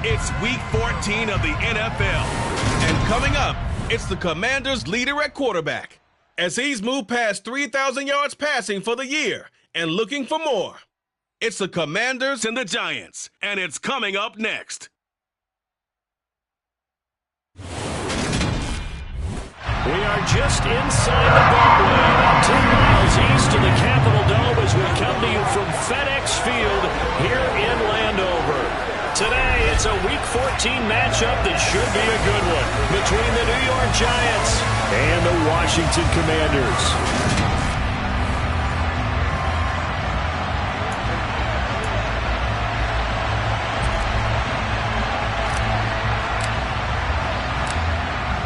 It's Week 14 of the NFL. And coming up, it's the Commanders' leader at quarterback, as he's moved past 3,000 yards passing for the year and looking for more. It's the Commanders and the Giants, and it's coming up next. We are just inside the Beltway, about 10 miles east of the Capitol Dome as we come to you from FedEx Field here in Landover. Today, it's a Week 14 matchup that should be a good one between the New York Giants and the Washington Commanders.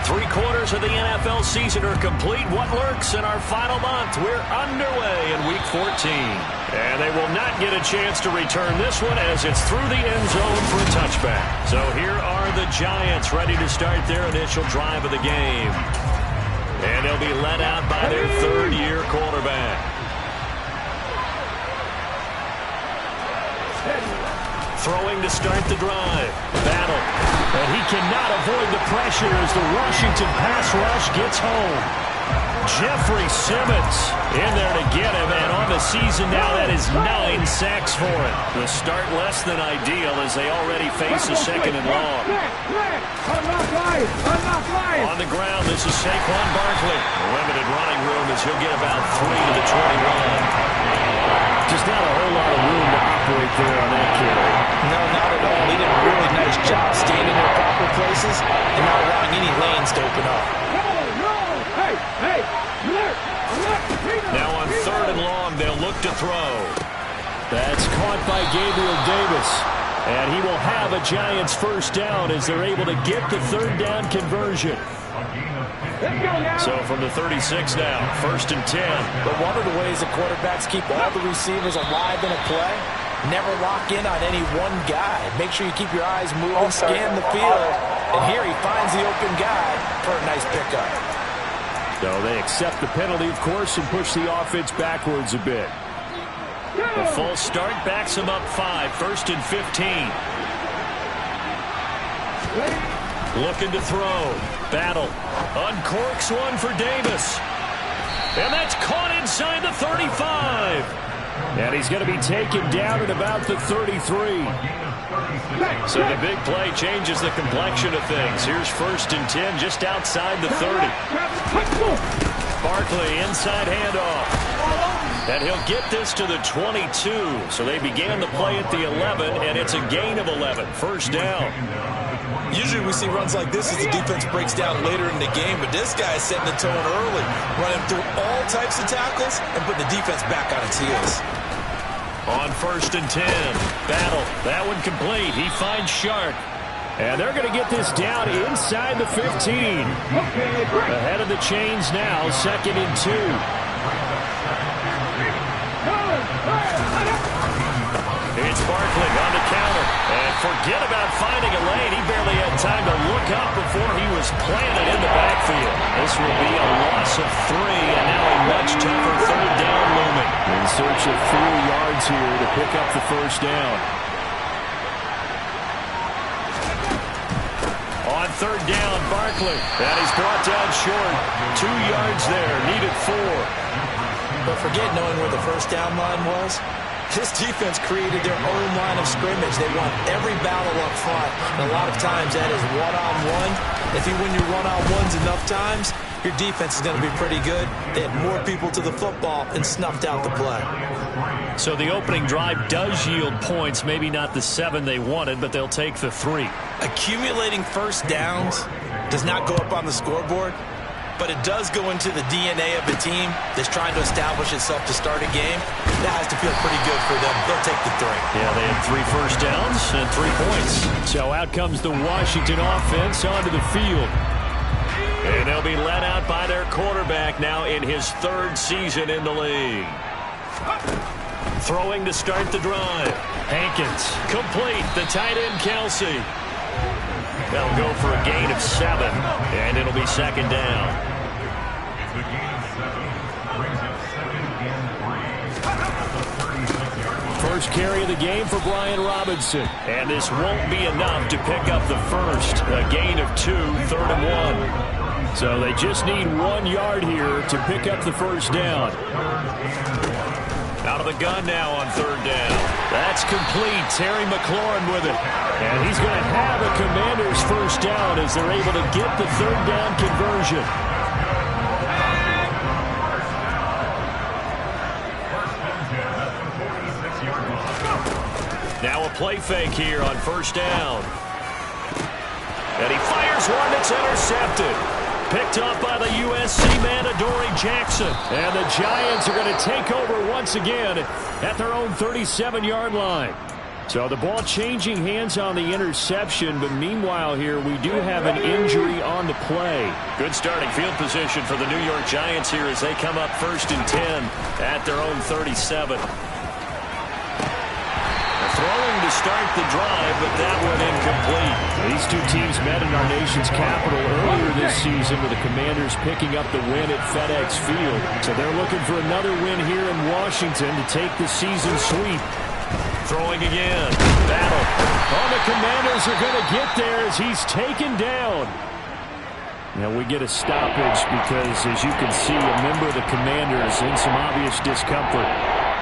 3/4 of the NFL season are complete. What lurks in our final month? We're underway in Week 14. And they will not get a chance to return this one as it's through the end zone for a touchback. So here are the Giants ready to start their initial drive of the game. And they'll be led out by their third-year quarterback. Throwing to start the drive. Battle. And he cannot avoid the pressure as the Washington pass rush gets home. Jeffrey Simmons in there to get him, and on the season now that is 9 sacks for him. The start less than ideal as they already face a second and long. On the ground, this is Saquon Barkley. Limited running room as he'll get about 3 to the 21. Just not a whole lot of room to operate there on that carry. No, not at all. He did a really nice job standing in proper places and not allowing any lanes to open up. Now on 3rd and long, they'll look to throw. That's caught by Gabriel Davis. And he will have a Giants first down as they're able to get the 3rd down conversion. So from the 36 now, 1st and 10. But one of the ways the quarterbacks keep all the receivers alive in a play, never lock in on any one guy. Make sure you keep your eyes moving, scan the field, and here he finds the open guy for a nice pickup. So they accept the penalty, of course, and push the offense backwards a bit. The false start backs him up 5, 1st and 15. Looking to throw. Battle. Uncorks one for Davis. And that's caught inside the 35. And he's going to be taken down at about the 33. So the big play changes the complexion of things. Here's 1st and 10 just outside the 30. Barkley inside handoff. And he'll get this to the 22. So they began the play at the 11, and it's a gain of 11. First down. Usually we see runs like this as the defense breaks down later in the game, but this guy is setting the tone early, running through all types of tackles and putting the defense back on its heels. On 1st and 10, Battle. That one complete. He finds Sharp. And they're going to get this down inside the 15. Ahead of the chains now, 2nd and 2. It's Barkley on the counter. And forget about finding a lane. He barely had time to look up before he was planted in the backfield. This will be a loss of 3, and now a much tougher 3rd down looming. In search of 4 yards here to pick up the first down. On 3rd down, Barkley. That is brought down short. 2 yards there, needed 4. But forget knowing where the first down line was. This defense created their own line of scrimmage. They won every battle up front. And a lot of times that is one-on-one. If you win your one-on-ones enough times, your defense is going to be pretty good. They had more people to the football and snuffed out the play. So the opening drive does yield points. Maybe not the 7 they wanted, but they'll take the 3. Accumulating first downs does not go up on the scoreboard, but it does go into the DNA of a team that's trying to establish itself to start a game. That has to feel pretty good for them. They'll take the 3. Yeah, they had 3 first downs and 3 points. So out comes the Washington offense onto the field. And they'll be led out by their quarterback now in his 3rd season in the league. Throwing to start the drive. Hankins, complete. The tight end, Kelsey. They'll go for a gain of 7, and it'll be 2nd down. first carry of the game for Brian Robinson. And this won't be enough to pick up the first. A gain of 2, 3rd and 1. So they just need 1 yard here to pick up the first down. Out of the gun now on 3rd down. That's complete. Terry McLaurin with it. And he's going to have a Commanders first down as they're able to get the 3rd down conversion. Now a play fake here on 1st down. And he fires one that's intercepted. Picked up by the USC man, Adoree Jackson. And the Giants are going to take over once again at their own 37-yard line. So the ball changing hands on the interception, but meanwhile here we do have an injury on the play. Good starting field position for the New York Giants here as they come up 1st and 10 at their own 37. Throwing to start the drive, but that one incomplete. These two teams met in our nation's capital earlier this season with the Commanders picking up the win at FedEx Field. So they're looking for another win here in Washington to take the season sweep. Throwing again. Battle. Oh, the Commanders are going to get there as he's taken down. Now we get a stoppage because, as you can see, a member of the Commanders in some obvious discomfort.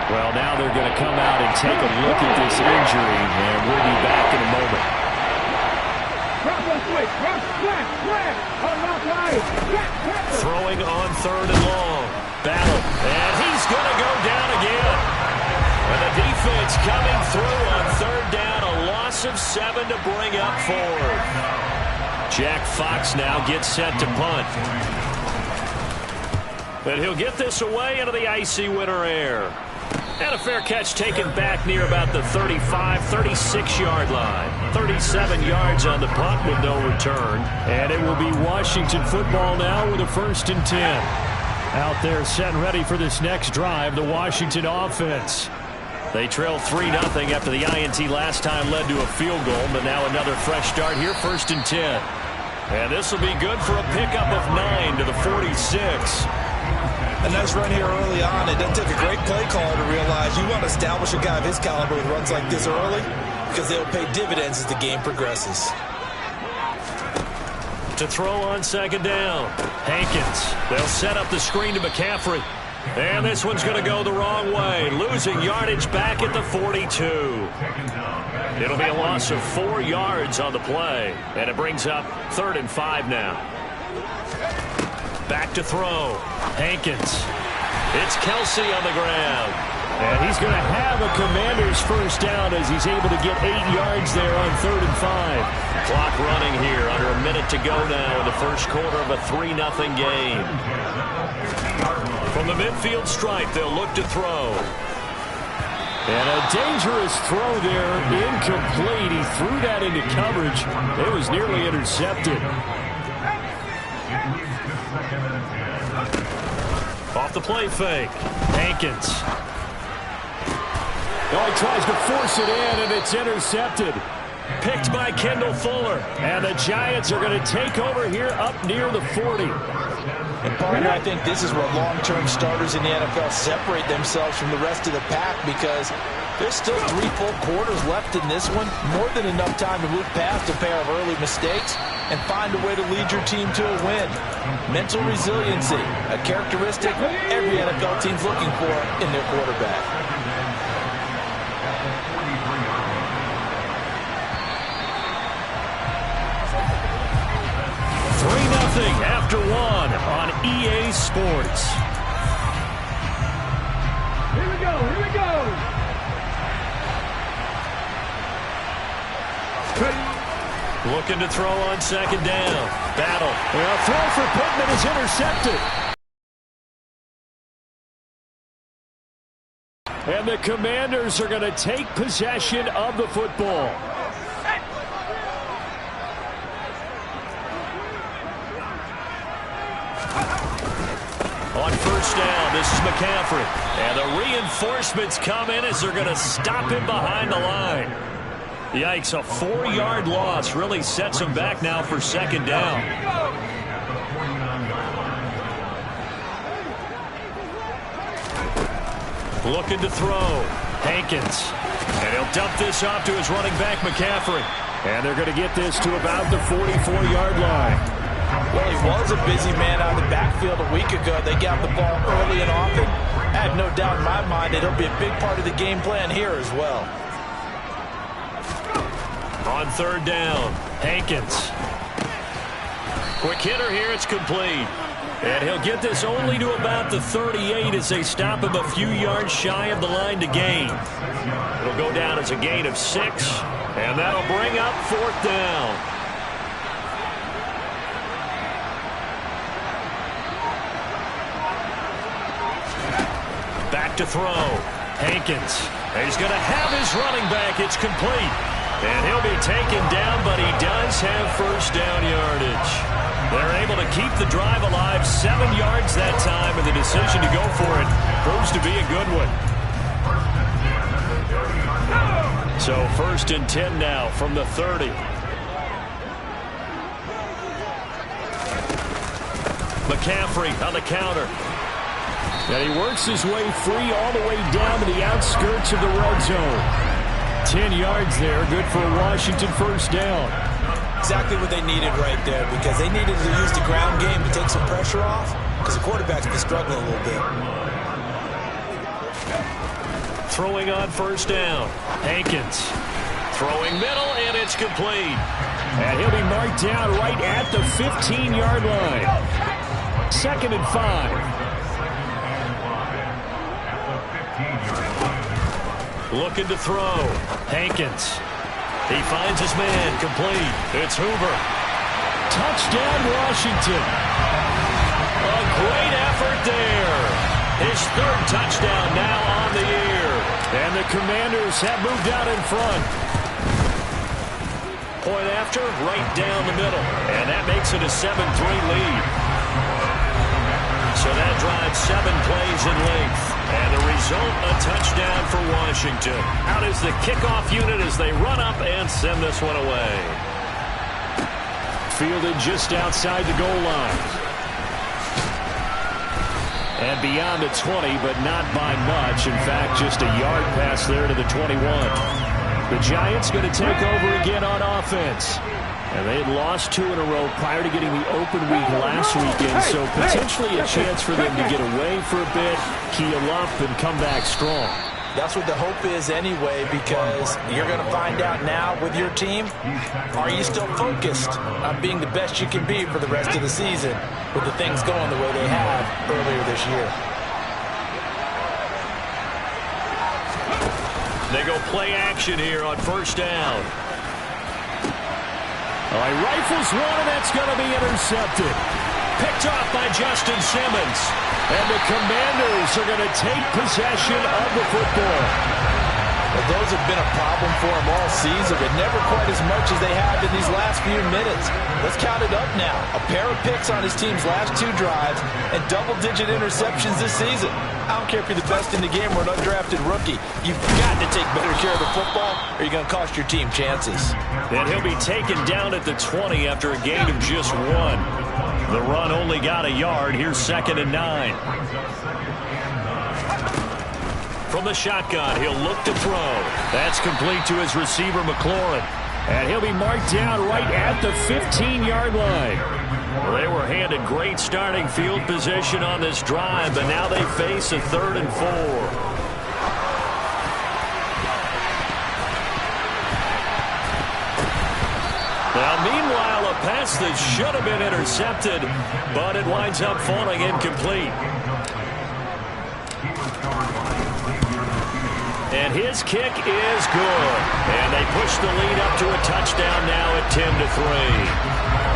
Well, now they're going to come out and take a look at this injury, and we'll be back in a moment. Throwing on 3rd and long. Battle. And he's going to go down again. And the defense coming through on 3rd down. A loss of 7 to bring up 4th. Jack Fox now gets set to punt. And he'll get this away into the icy winter air. And a fair catch taken back near about the 35, 36-yard line. 37 yards on the punt with no return. And it will be Washington football now with a 1st and 10. Out there set and ready for this next drive, the Washington offense. They trail 3-0 after the INT last time led to a field goal, but now another fresh start here, 1st and 10. And this will be good for a pickup of 9 to the 46. A nice run here early on. It doesn't take a great play caller to realize you want to establish a guy of his caliber with runs like this early because they'll pay dividends as the game progresses. To throw on 2nd down. Hankins. They'll set up the screen to McCaffrey. And this one's going to go the wrong way. Losing yardage back at the 42. It'll be a loss of 4 yards on the play. And it brings up 3rd and 5 now. Back to throw. Hankins. It's Kelsey on the ground. And he's going to have a Commanders first down as he's able to get 8 yards there on 3rd and 5. Clock running here. Under a minute to go now in the first quarter of a 3-0 game. From the midfield stripe, they'll look to throw. And a dangerous throw there. Incomplete. He threw that into coverage. It was nearly intercepted. Off the play fake. Hankins. Oh, he tries to force it in, and it's intercepted. Picked by Kendall Fuller. And the Giants are going to take over here up near the 40. And partner, I think this is where long-term starters in the NFL separate themselves from the rest of the pack because there's still 3 full quarters left in this one. More than enough time to move past a pair of early mistakes and find a way to lead your team to a win. Mental resiliency, a characteristic every NFL team's looking for in their quarterback. 3-0 after 1 on EA Sports. Here we go, here we go. Looking to throw on 2nd down. Battle. A throw for Pittman is intercepted. And the Commanders are going to take possession of the football. On 1st down, this is McCaffrey. And the reinforcements come in as they're going to stop him behind the line. Yikes, a 4-yard loss really sets him back now for 2nd down. Looking to throw. Hankins. And he'll dump this off to his running back, McCaffrey. And they're going to get this to about the 44-yard line. Well, he was a busy man out of the backfield a week ago. They got the ball early and often. I have no doubt in my mind that he'll be a big part of the game plan here as well. On third down, Hankins. Quick hitter here, it's complete. And he'll get this only to about the 38 as they stop him a few yards shy of the line to gain. It'll go down as a gain of 6, and that'll bring up fourth down. Back to throw. Hankins. He's going to have his running back. It's complete. And he'll be taken down, but he does have first down yardage. They're able to keep the drive alive, 7 yards that time, and the decision to go for it proves to be a good one. So first and 10 now from the 30. McCaffrey on the counter. And he works his way free all the way down to the outskirts of the red zone. 10 yards there, good for a Washington first down. Exactly what they needed right there, because they needed to use the ground game to take some pressure off, because the quarterback's been struggling a little bit. Throwing on first down. Hankins. Throwing middle, and it's complete. And he'll be marked down right at the 15-yard line. 2nd and 5. Looking to throw. Hankins. He finds his man. Complete. It's Hoover. Touchdown, Washington. A great effort there. His 3rd touchdown now on the year. And the Commanders have moved out in front. Point after, right down the middle. And that makes it a 7-3 lead. So that drives 7 plays in length. And the result, a touchdown for Washington. Out is the kickoff unit as they run up and send this one away. Fielded just outside the goal line. And beyond the 20, but not by much. In fact, just a yard pass there to the 21. The Giants going to take over again on offense. And they had lost 2 in a row prior to getting the open week last weekend, so potentially a chance for them to get away for a bit, keel up, and come back strong. That's what the hope is anyway, because you're going to find out now with your team, are you still focused on being the best you can be for the rest of the season with the things going the way they have earlier this year? They go play action here on first down. Oh, he rifles one, and that's going to be intercepted. Picked off by Justin Simmons. And the Commanders are going to take possession of the football. Well, those have been a problem for them all season, but never quite as much as they have in these last few minutes. Let's count it up now. A pair of picks on his team's last 2 drives and double-digit interceptions this season. I don't care if you're the best in the game or an undrafted rookie. You've got to take better care of the football or you're going to cost your team chances. And he'll be taken down at the 20 after a gain of just 1. The run only got a yard. Here's 2nd and 9. From the shotgun, he'll look to throw. That's complete to his receiver, McLaurin. And he'll be marked down right at the 15-yard line. Well, they were handed great starting field position on this drive, but now they face a 3rd and 4. Now, meanwhile, a pass that should have been intercepted, but it winds up falling incomplete. And his kick is good. And they push the lead up to a touchdown now at 10-3.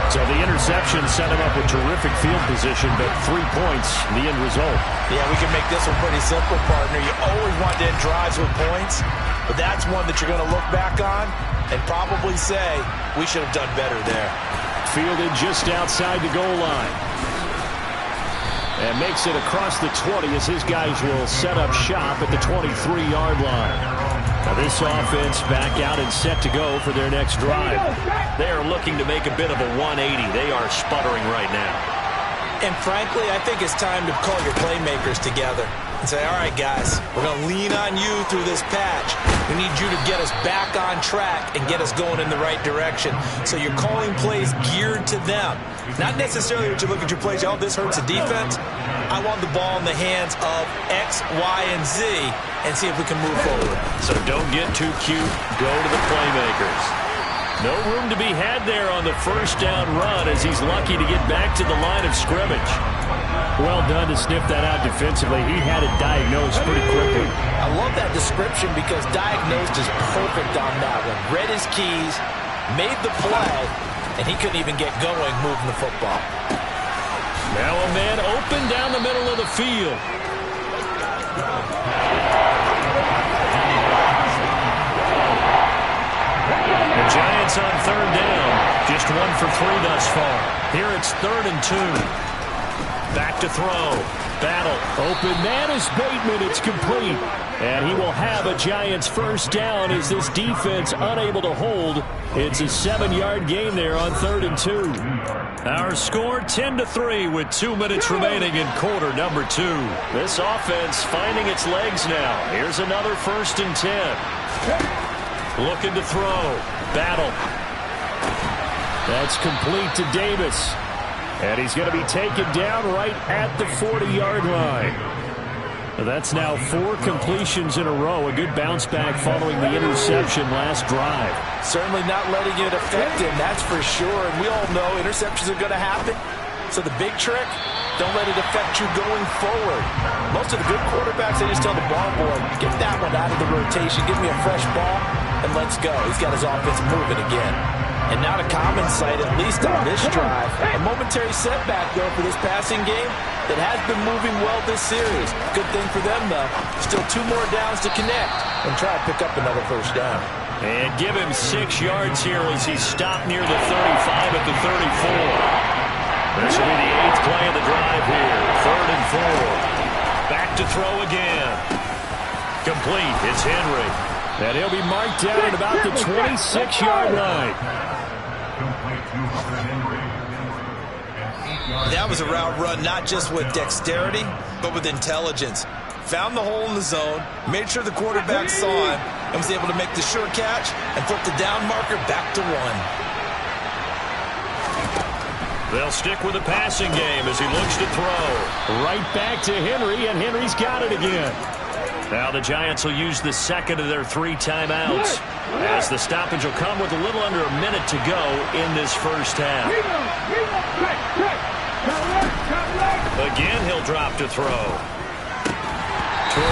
So the interception set him up with terrific field position, but 3 points, the end result. Yeah, we can make this one pretty simple, partner. You always want to end drives with points, but that's one that you're going to look back on and probably say, we should have done better there. Fielded just outside the goal line. And makes it across the 20 as his guys will set up shop at the 23-yard line. Now this offense back out and set to go for their next drive. They are looking to make a bit of a 180. They are sputtering right now. And frankly, I think it's time to call your playmakers together. and say, all right, guys, we're going to lean on you through this patch. We need you to get us back on track and get us going in the right direction. So you're calling plays geared to them. Not necessarily that you look at your plays, oh, this hurts the defense. I want the ball in the hands of X, Y, and Z and see if we can move forward. So don't get too cute. Go to the playmakers. No room to be had there on the first down run as he's lucky to get back to the line of scrimmage. Well done to sniff that out defensively. He had it diagnosed pretty quickly. I love that description because diagnosed is perfect on that one. Read his keys, made the play, and he couldn't even get going moving the football. Now a man open down the middle of the field. The Giants on third down. Just 1 for 3 thus far. Here it's 3rd and 2. Back to throw. Battle. Open man is Bateman. It's complete. And he will have a Giants first down as this defense unable to hold. It's a 7-yard gain there on 3rd and 2. Our score 10-3 with 2 minutes remaining in quarter number 2. This offense finding its legs now. Here's another 1st and 10. Looking to throw. Battle. That's complete to Davis. And he's going to be taken down right at the 40-yard line. That's now 4 completions in a row. A good bounce back following the interception last drive. Certainly not letting it affect him, that's for sure. And we all know interceptions are going to happen. So the big trick, don't let it affect you going forward. Most of the good quarterbacks, they just tell the ball boy, get that one out of the rotation, give me a fresh ball, and let's go. He's got his offense moving again. And not a common sight, at least on this drive. A momentary setback, though, for this passing game that has been moving well this series. Good thing for them, though. Still 2 more downs to connect and try to pick up another first down. And give him 6 yards here as he stopped near the 35 at the 34. This will be the 8th play of the drive here. 3rd and 4. Back to throw again. Complete. It's Henry. And he'll be marked down at about the 26-yard line. That was a route run not just with dexterity, but with intelligence. Found the hole in the zone, made sure the quarterback saw him, and was able to make the sure catch and flip the down marker back to 1. They'll stick with the passing game as he looks to throw. Right back to Henry, and Henry's got it again. Now the Giants will use the second of their 3 timeouts as the stoppage will come with a little under a minute to go in this first half. Again, he'll drop to throw. Toward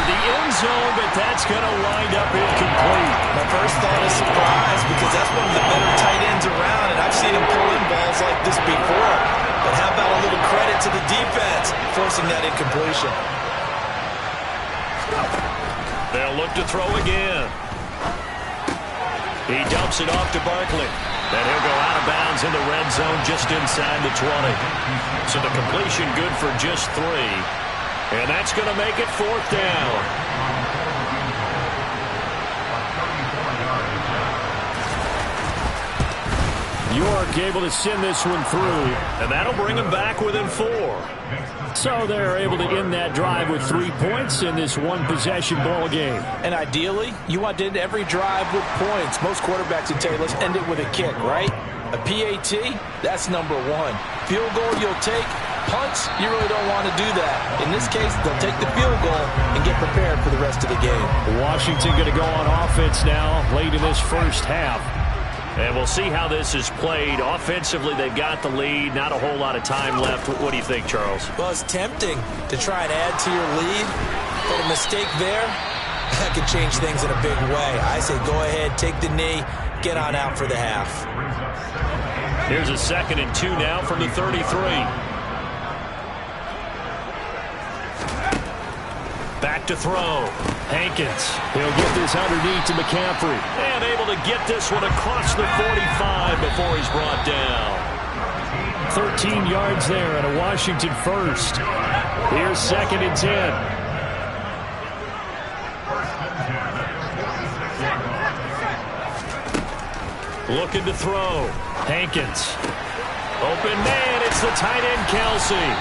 the end zone, but that's going to wind up incomplete. My first thought is surprise because that's one of the better tight ends around, and I've seen him pull in balls like this before. But how about a little credit to the defense forcing that incompletion? They'll look to throw again. He dumps it off to Barkley. Then he'll go out of bounds in the red zone just inside the 20. So the completion good for just 3. And that's going to make it 4th down. York able to send this one through. And that'll bring him back within 4. So they're able to end that drive with 3 points in this one-possession ball game. And ideally, you want to end every drive with points. Most quarterbacks would tell you, let's end it with a kick, right? A PAT, that's number 1. Field goal you'll take. Punts, you really don't want to do that. In this case, they'll take the field goal and get prepared for the rest of the game. Washington going to go on offense now late in this first half. And we'll see how this is played. Offensively, they've got the lead. Not a whole lot of time left. What do you think, Charles? Well, it's tempting to try and add to your lead, but a mistake there, that could change things in a big way. I say go ahead, take the knee, get on out for the half. Here's a 2nd and 2 now from the 33. Back to throw. Hankins. He'll get this underneath to McCaffrey. And able to get this one across the 45 before he's brought down. 13 yards there and a Washington first. Here's 2nd and 10. Looking to throw. Hankins. Open man. It's the tight end, Kelsey.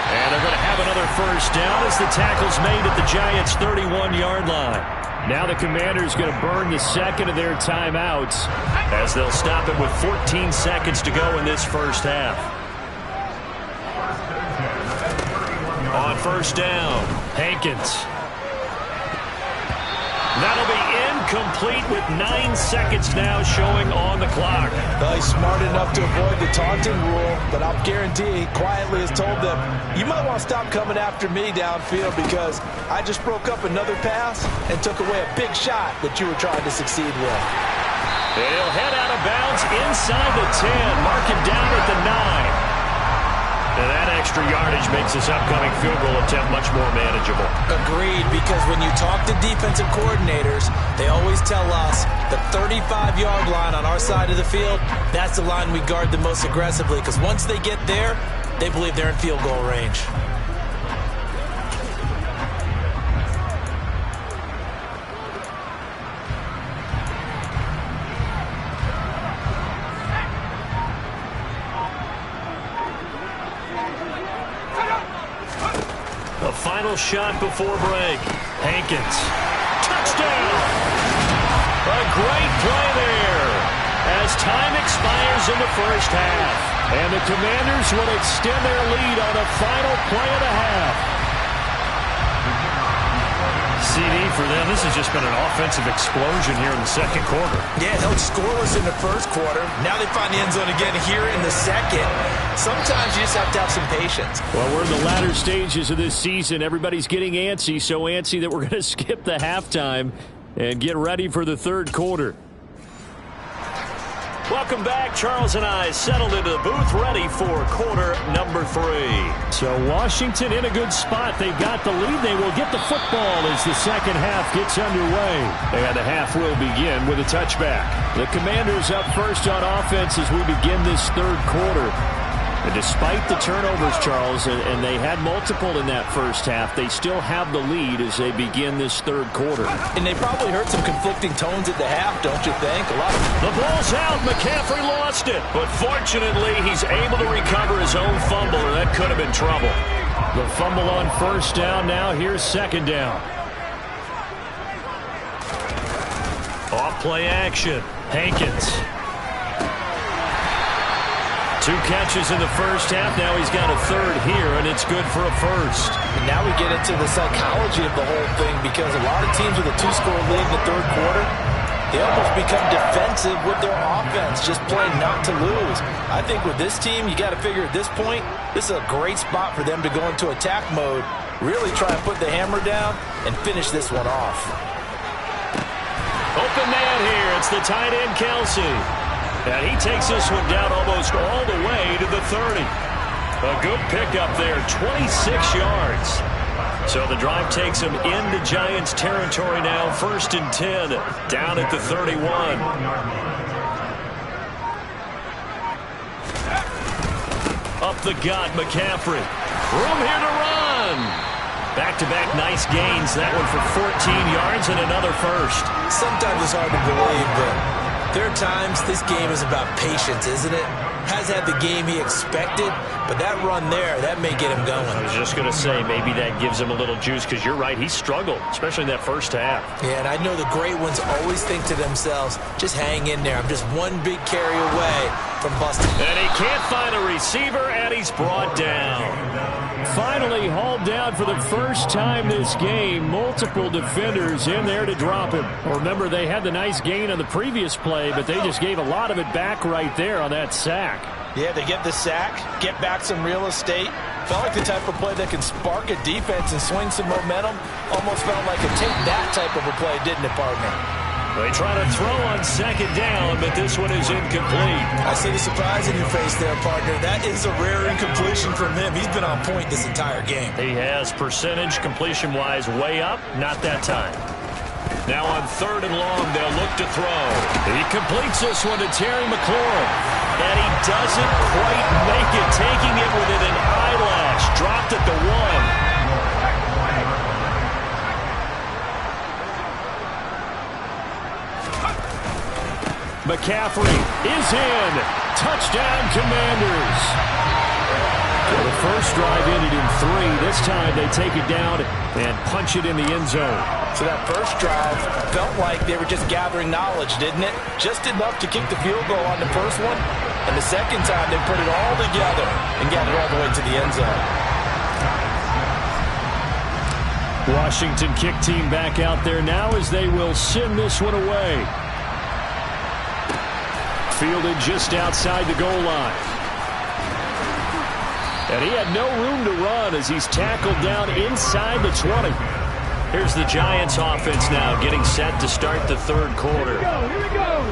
And they're going to have another first down as the tackle's made at the Giants' 31-yard line. Now the Commanders going to burn the second of their timeouts as they'll stop it with 14 seconds to go in this first half. On first down, Hankins. That'll be incomplete with 9 seconds now showing on the clock. Well, he's smart enough to avoid the taunting rule, but I'll guarantee he quietly has told them, you might want to stop coming after me downfield because I just broke up another pass and took away a big shot that you were trying to succeed with. He'll head out of bounds inside the 10, mark him down at the 9. And that extra yardage makes this upcoming field goal attempt much more manageable. Agreed, because when you talk to defensive coordinators, they always tell us the 35-yard line on our side of the field, that's the line we guard the most aggressively, because once they get there, they believe they're in field goal range. A final shot before break. Hankins. Touchdown! A great play there as time expires in the first half. And the Commanders will extend their lead on a final play and a half. CD for them. This has just been an offensive explosion here in the second quarter. Yeah, held scoreless in the first quarter. Now they find the end zone again here in the second. Sometimes you just have to have some patience. Well, we're in the latter stages of this season. Everybody's getting antsy, so antsy that we're going to skip the halftime and get ready for the third quarter. Welcome back. Charles and I settled into the booth ready for quarter number 3. So Washington in a good spot. They've got the lead. They will get the football as the second half gets underway. And the half will begin with a touchback. The Commanders up first on offense as we begin this third quarter. And despite the turnovers, Charles, and they had multiple in that first half, they still have the lead as they begin this third quarter. And they probably heard some conflicting tones at the half, don't you think? The ball's out. McCaffrey lost it. But fortunately, he's able to recover his own fumble, or that could have been trouble. The fumble on first down. Now here's second down. Off play action. Hankins. 2 catches in the first half. Now he's got a third here, and it's good for a first. And now we get into the psychology of the whole thing because a lot of teams with a 2-score lead in the third quarter, they almost become defensive with their offense, just playing not to lose. I think with this team, you got to figure at this point, this is a great spot for them to go into attack mode, really try and put the hammer down and finish this one off. Open man here. It's the tight end, Kelsey. And he takes this one down almost all the way to the 30. A good pickup there, 26 yards. So the drive takes him into Giants territory now, 1st and 10, down at the 31. Up the gut, McCaffrey. Room here to run. Back-to-back nice gains. That one for 14 yards and another first. Sometimes it's hard to believe, but there are times this game is about patience, isn't it? Has had the game he expected, but that run there, that may get him going. I was just going to say, maybe that gives him a little juice, because you're right, he struggled, especially in that first half. Yeah, and I know the great ones always think to themselves, just hang in there. I'm just one big carry away from busting. And he can't find a receiver, and he's brought down. Finally hauled down for the first time this game. Multiple defenders in there to drop him. Remember, they had the nice gain on the previous play, but they just gave a lot of it back right there on that sack. Yeah, they get the sack, get back some real estate. Felt like the type of play that can spark a defense and swing some momentum. Almost felt like a take that type of a play, didn't it, partner? They try to throw on second down, but this one is incomplete. I see the surprise in your face there, partner. That is a rare incompletion from him. He's been on point this entire game. He has percentage completion-wise way up, not that time. Now on 3rd and long, they'll look to throw. He completes this one to Terry McLaurin. And he doesn't quite make it, taking it within an eyelash. Dropped at the 1. McCaffrey is in. Touchdown, Commanders. Well, the first drive ended in 3. This time they take it down and punch it in the end zone. So that first drive felt like they were just gathering knowledge, didn't it? Just enough to kick the field goal on the first one. And the second time they put it all together and got it all the way to the end zone. Washington kick team back out there now as they will send this one away. Fielded just outside the goal line. And he had no room to run as he's tackled down inside the 20. Here's the Giants offense now getting set to start the third quarter. Here we go.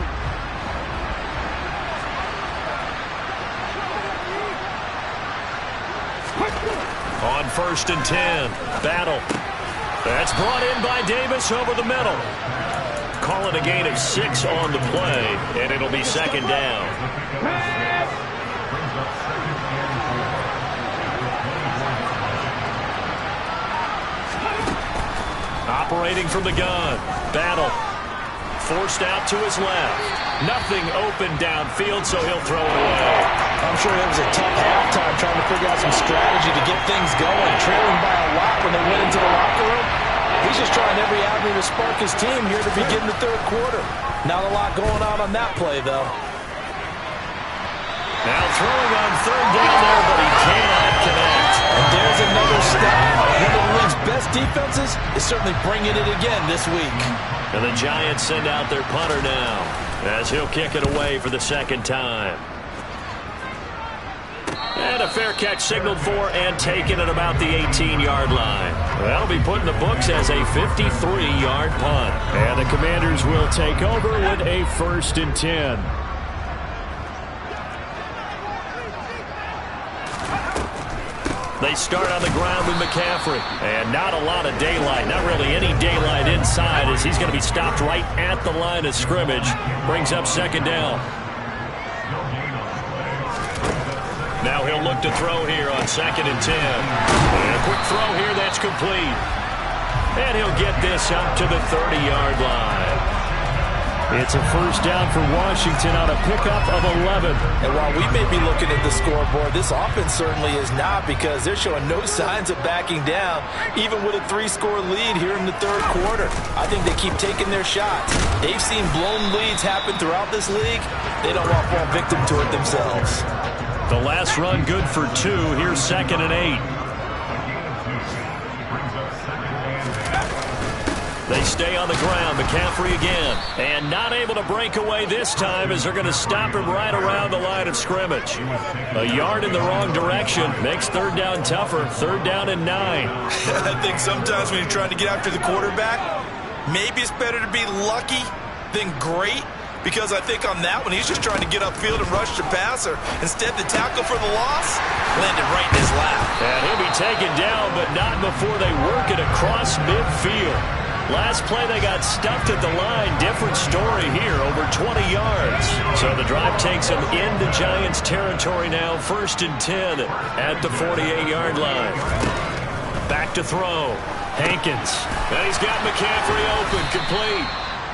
On 1st and 10, Battle. That's brought in by Davis over the middle. Call it a gain of 6 on the play, and it'll be second down. Operating from the gun, Battle. Forced out to his left. Nothing open downfield, so he'll throw it away. I'm sure it was a tough halftime trying to figure out some strategy to get things going. Trailing by a lot when they went into the locker room. He's just trying every avenue to spark his team here to begin the third quarter. Not a lot going on that play, though. Now throwing on third down there, but he cannot connect. And there's another stop. One of the league's best defenses is certainly bringing it again this week. And the Giants send out their punter now as he'll kick it away for the second time. And a fair catch signaled for and taken at about the 18-yard line. That'll be put in the books as a 53-yard punt. And the Commanders will take over with a 1st and 10. They start on the ground with McCaffrey. And not a lot of daylight. Not really any daylight inside as he's going to be stopped right at the line of scrimmage. Brings up second down. Now he'll look to throw here on 2nd and 10. And a quick throw here that's complete. And he'll get this up to the 30-yard line. It's a first down for Washington on a pickup of 11. And while we may be looking at the scoreboard, this offense certainly is not, because they're showing no signs of backing down, even with a 3-score lead here in the third quarter. I think they keep taking their shots. They've seen blown leads happen throughout this league. They don't want to fall victim to it themselves. The last run good for 2. Here's 2nd and 8. They stay on the ground. McCaffrey again. And not able to break away this time as they're going to stop him right around the line of scrimmage. A yard in the wrong direction makes third down tougher. 3rd down and 9. I think sometimes when you're trying to get after the quarterback, maybe it's better to be lucky than great. Because I think on that one, he's just trying to get upfield and rush the passer. Instead, the tackle for the loss landed right in his lap. And he'll be taken down, but not before they work it across midfield. Last play, they got stuffed at the line. Different story here, over 20 yards. So the drive takes them into Giants territory now. 1st and 10 at the 48-yard line. Back to throw. Hankins. And he's got McCaffrey open, complete.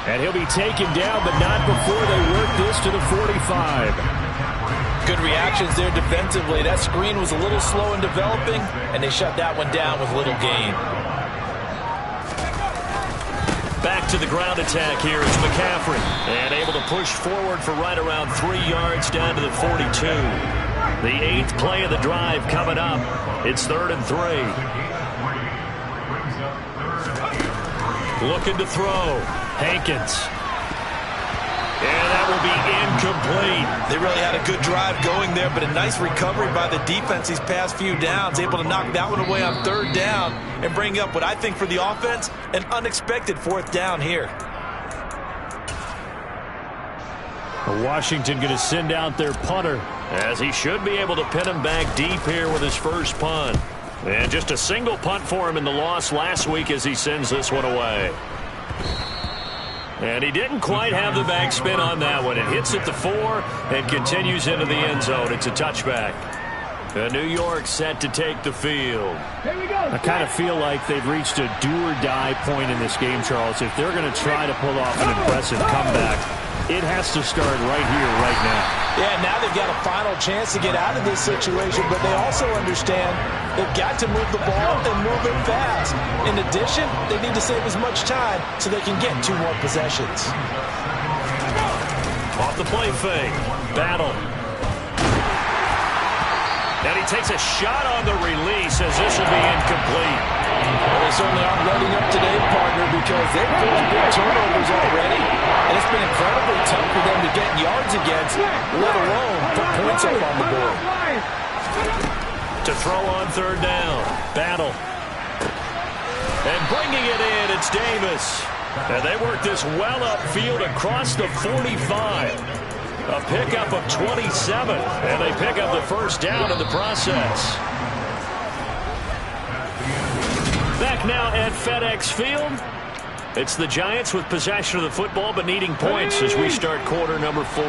And he'll be taken down, but not before they work this to the 45. Good reactions there defensively. That screen was a little slow in developing, and they shut that one down with little gain. Back to the ground attack here is McCaffrey. And able to push forward for right around 3 yards down to the 42. The 8th play of the drive coming up. It's 3rd and 3. Looking to throw. Hankins. And that will be incomplete. They really had a good drive going there, but a nice recovery by the defense these past few downs, able to knock that one away on 3rd down and bring up what I think for the offense, an unexpected 4th down here. Washington going to send out their punter, as he should be able to pin him back deep here with his first punt. And just a single punt for him in the loss last week as he sends this one away. And he didn't quite have the backspin on that one. It hits at the 4 and continues into the end zone. It's a touchback. New York set to take the field. I kind of feel like they've reached a do-or-die point in this game, Charles. If they're going to try to pull off an impressive comeback, It has to start right here, right now. Yeah, now they've got a final chance to get out of this situation, but they also understand they've got to move the ball and move it fast. In addition, they need to save as much time so they can get 2 more possessions. Off the play fake. Battle. And he takes a shot on the release as this will be incomplete. Well, they certainly aren't letting up today, partner, because they've forced big turnovers already. And it's been incredibly tough for them to get yards against, let alone put points up on the board. To throw on 3rd down. Battle. And bringing it in, it's Davis. And they work this well upfield across the 45. A pickup of 27, and they pick up the 1st down in the process. Back now at FedEx Field. It's the Giants with possession of the football, but needing points as we start quarter number 4.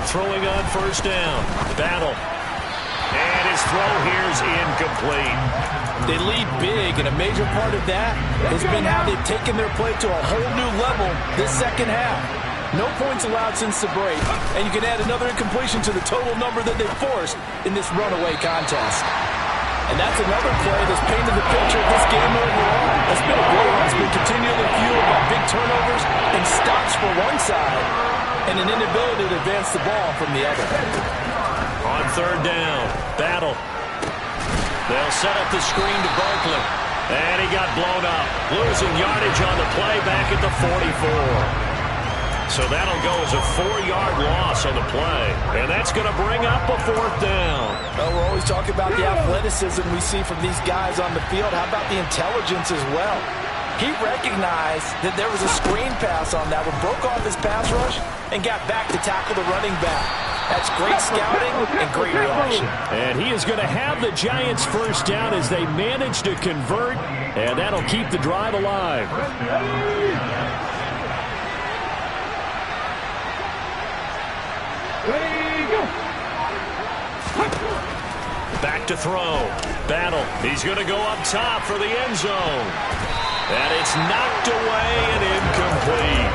Throwing on 1st down. Battle. And his throw here is incomplete. They lead big, and a major part of that has been how they've taken their play to a whole new level this second half. No points allowed since the break, and you can add another incompletion to the total number that they've forced in this runaway contest. And that's another play that's painted the picture of this game overall. It's been a blow that's been continually fueled by big turnovers and stops for one side, and an inability to advance the ball from the other. On 3rd down, Battle. They'll set up the screen to Barkley. And he got blown up. Losing yardage on the play back at the 44. So that'll go as a 4-yard loss on the play. And that's going to bring up a 4th down. Well, we're always talking about the athleticism we see from these guys on the field. How about the intelligence as well? He recognized that there was a screen pass on that one, broke off his pass rush, and got back to tackle the running back. That's great scouting and great reaction. And he is going to have the Giants' 1st down as they manage to convert, and that'll keep the drive alive. Back to throw. Battle. He's going to go up top for the end zone. And it's knocked away and incomplete.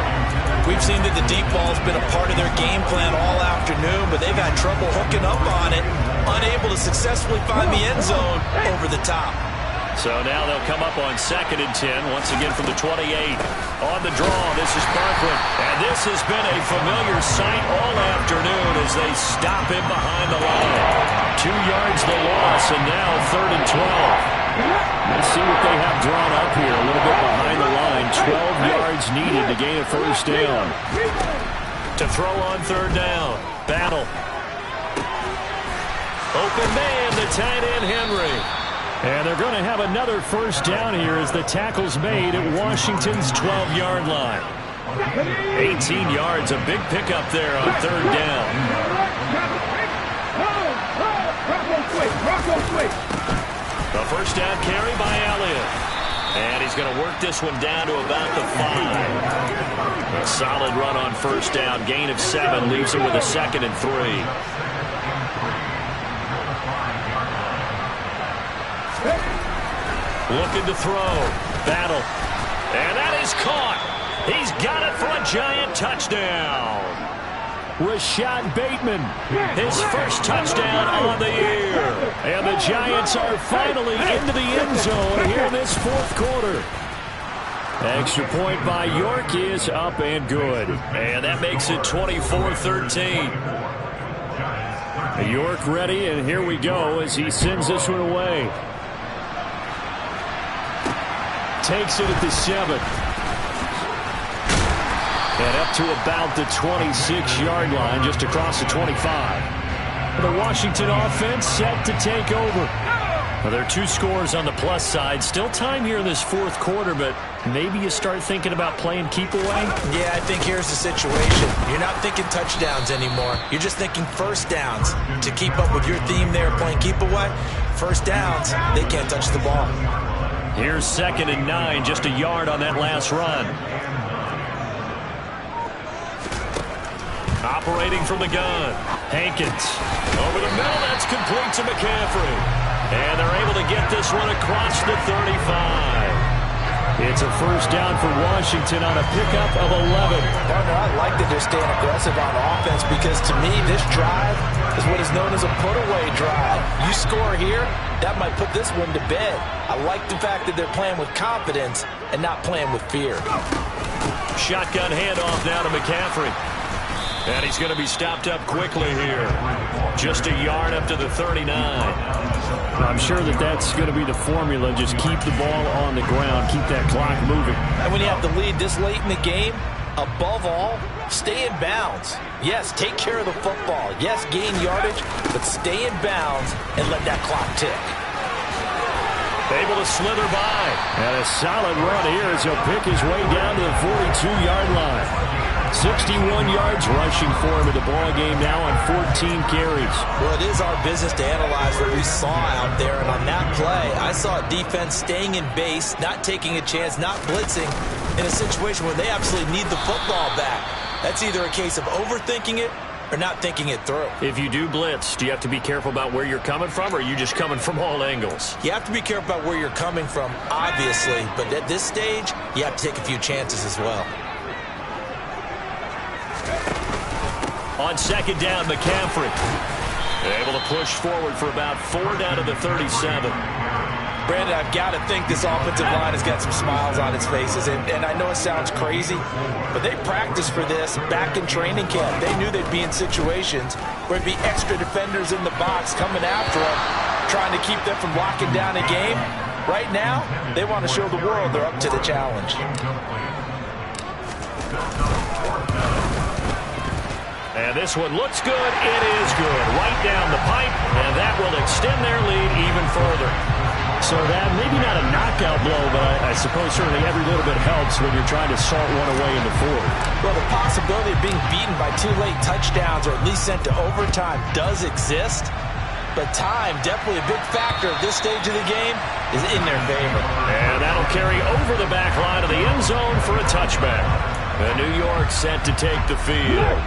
We've seen that the deep ball's been a part of their game plan all afternoon, but they've had trouble hooking up on it, unable to successfully find the end zone over the top. So now they'll come up on 2nd and 10, once again from the 28. On the draw, this is Barkley. And this has been a familiar sight all afternoon as they stop him behind the line. 2 yards the loss, and now 3rd and 12. Let's see what they have drawn up here. A little bit behind the line. 12 yards needed to gain a 1st down. To throw on 3rd down. Battle. Open man, the tight end Henry. And they're going to have another 1st down here as the tackle's made at Washington's 12-yard line. 18 yards, a big pickup there on 3rd down. The 1st down carry by Elliott. And he's going to work this one down to about the 5. A solid run on 1st down. Gain of 7 leaves him with a 2nd and 3. Looking to throw. Battle. And that is caught. He's got it for a Giant touchdown. Rashad Bateman, his 1st touchdown on the year. And the Giants are finally into the end zone here in this 4th quarter. Extra point by York is up and good. And that makes it 24-13. York ready, and here we go as he sends this one away. Takes it at the 7. And up to about the 26-yard line, just across the 25. The Washington offense set to take over. Well, there are 2 scores on the plus side. Still time here in this 4th quarter, but maybe you start thinking about playing keep away? Yeah, I think here's the situation. You're not thinking touchdowns anymore. You're just thinking 1st downs. To keep up with your theme there, playing keep away, 1st downs, they can't touch the ball. Here's 2nd and 9, just a yard on that last run. Operating from the gun. Hankins. Over the middle, that's complete to McCaffrey. And they're able to get this one across the 35. It's a first down for Washington on a pickup of 11. Partner, I like that they're staying aggressive on offense because to me, this drive is what is known as a put-away drive. You score here, that might put this one to bed. I like the fact that they're playing with confidence and not playing with fear. Shotgun handoff now to McCaffrey. And he's going to be stopped up quickly here. Just a yard up to the 39. I'm sure that that's going to be the formula. Just keep the ball on the ground. Keep that clock moving. And when you have the lead this late in the game, above all, stay in bounds. Yes, take care of the football. Yes, gain yardage, but stay in bounds and let that clock tick. Able to slither by. And a solid run here as he'll pick his way down to the 42-yard line. 61 yards rushing for him in the ball game now on 14 carries. Well, it is our business to analyze what we saw out there, and on that play, I saw a defense staying in base, not taking a chance, not blitzing in a situation where they absolutely need the football back. That's either a case of overthinking it or not thinking it through. If you do blitz, do you have to be careful about where you're coming from, or are you just coming from all angles? You have to be careful about where you're coming from, obviously, but at this stage, you have to take a few chances as well. On second down, McCaffrey able to push forward for about 4 down to the 37. Brandon, I've got to think this offensive line has got some smiles on its faces, and I know it sounds crazy, but they practiced for this back in training camp. They knew they'd be in situations where there'd be extra defenders in the box coming after them, trying to keep them from locking down a game. Right now, they want to show the world they're up to the challenge. And this one looks good. It is good. Right down the pipe, and that will extend their lead even further. So that, maybe not a knockout blow, but I suppose certainly every little bit helps when you're trying to salt one away in the fourth. Well, the possibility of being beaten by 2 late touchdowns or at least sent to overtime does exist, but time, definitely a big factor at this stage of the game, is in their favor. And that'll carry over the back line of the end zone for a touchback. And New York set to take the field.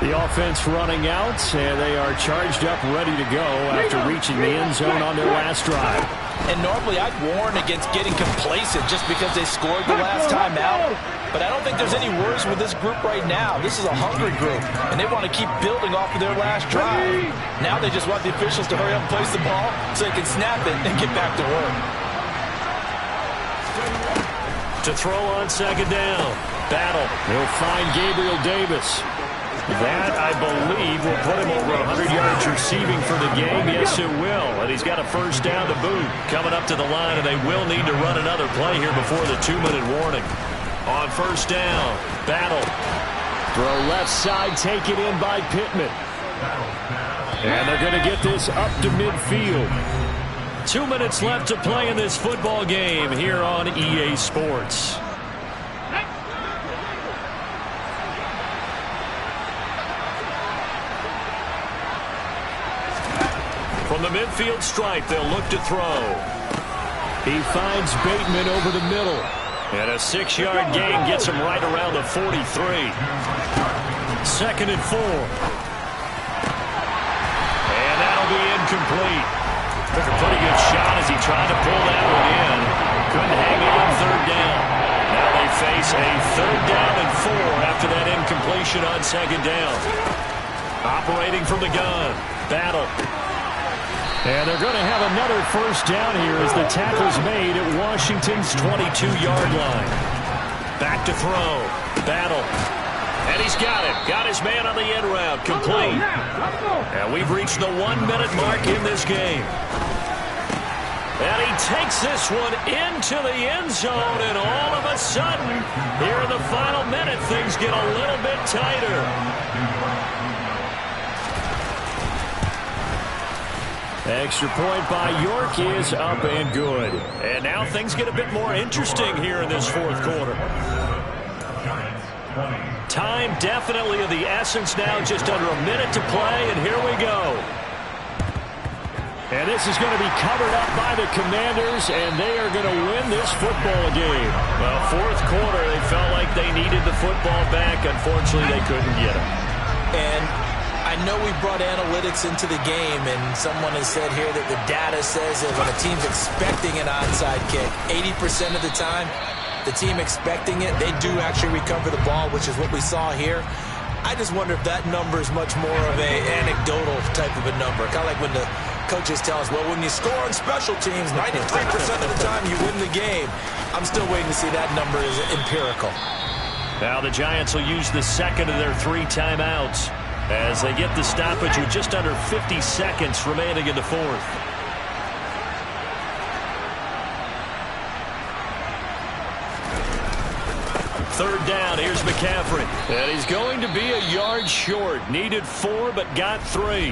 The offense running out, and they are charged up, ready to go after reaching the end zone on their last drive. And normally I'd warn against getting complacent just because they scored the last time out. But I don't think there's any worries with this group right now. This is a hungry group, and they want to keep building off of their last drive. Now they just want the officials to hurry up and place the ball so they can snap it and get back to work. To throw on second down. Battle. He'll find Gabriel Davis. That, I believe, will put him over 100 yards receiving for the game. Yes, it will. And he's got a first down to boot. Coming up to the line, and they will need to run another play here before the 2-minute warning. On first down, Battle. Throw left side, taken in by Pittman. And they're going to get this up to midfield. 2 minutes left to play in this football game here on EA Sports. From the midfield stripe, they'll look to throw. He finds Bateman over the middle. And a 6-yard gain gets him right around the 43. 2nd and 4. And that'll be incomplete. Took a pretty good shot as he tried to pull that one in. Couldn't hang on 3rd down. Now they face a 3rd down and 4 after that incompletion on 2nd down. Operating from the gun. Battle. And they're going to have another first down here as the tackle's made at Washington's 22-yard line. Back to throw. Battle. And he's got it. Got his man on the end route. Complete. And we've reached the 1-minute mark in this game. And he takes this one into the end zone, and all of a sudden, here in the final minute, things get a little bit tighter. Extra point by York is up and good. And now things get a bit more interesting here in this 4th quarter. Time definitely of the essence now, just under a minute to play, and here we go. And this is going to be covered up by the Commanders, and they are going to win this football game. Well, 4th quarter, they felt like they needed the football back. Unfortunately, they couldn't get it. And I know we brought analytics into the game, and someone has said here that the data says that when a team's expecting an onside kick, 80% of the time, the team expecting it, they do actually recover the ball, which is what we saw here. I just wonder if that number is much more of a anecdotal type of a number. Kind of like when the coaches tell us, well, when you score on special teams, 93% of the time you win the game. I'm still waiting to see that number is empirical. Now the Giants will use the second of their 3 timeouts as they get the stoppage with just under 50 seconds remaining in the fourth. Third down, here's McCaffrey. And he's going to be a yard short. Needed 4, but got 3.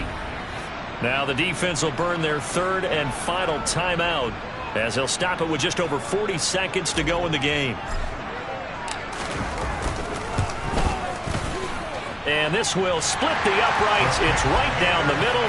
Now the defense will burn their third and final timeout as they'll stop it with just over 40 seconds to go in the game. And this will split the uprights. It's right down the middle.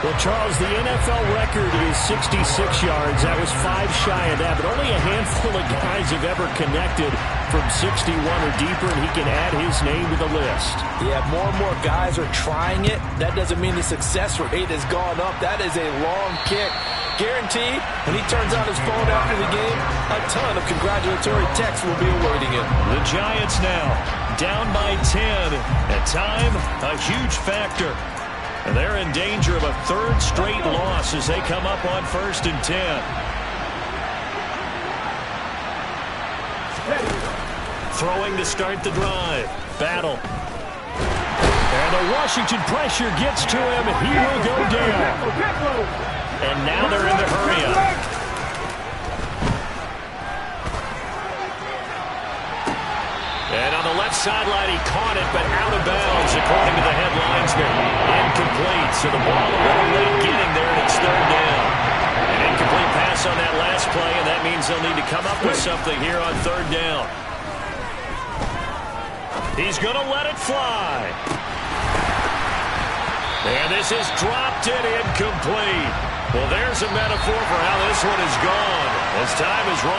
Well, Charles, the NFL record is 66 yards. That was 5 shy of that, but only a handful of guys have ever connected from 61 or deeper, and he can add his name to the list. Yeah, more and more guys are trying it. That doesn't mean the success rate has gone up. That is a long kick. Guaranteed, when he turns on his phone after the game, a ton of congratulatory texts will be awaiting him. The Giants now down by 10. At time, a huge factor. And they're in danger of a third straight loss as they come up on 1st and 10. Throwing to start the drive. Battle. And the Washington pressure gets to him. He will go down. And now they're in the hurry-up. And on the left sideline, he caught it, but out of bounds, according to the head linesman. Incomplete, so the ball a little late getting there, and it's third down. An incomplete pass on that last play, and that means they'll need to come up with something here on third down. He's going to let it fly. And this is dropped and incomplete. Well, there's a metaphor for how this one is gone as time is running.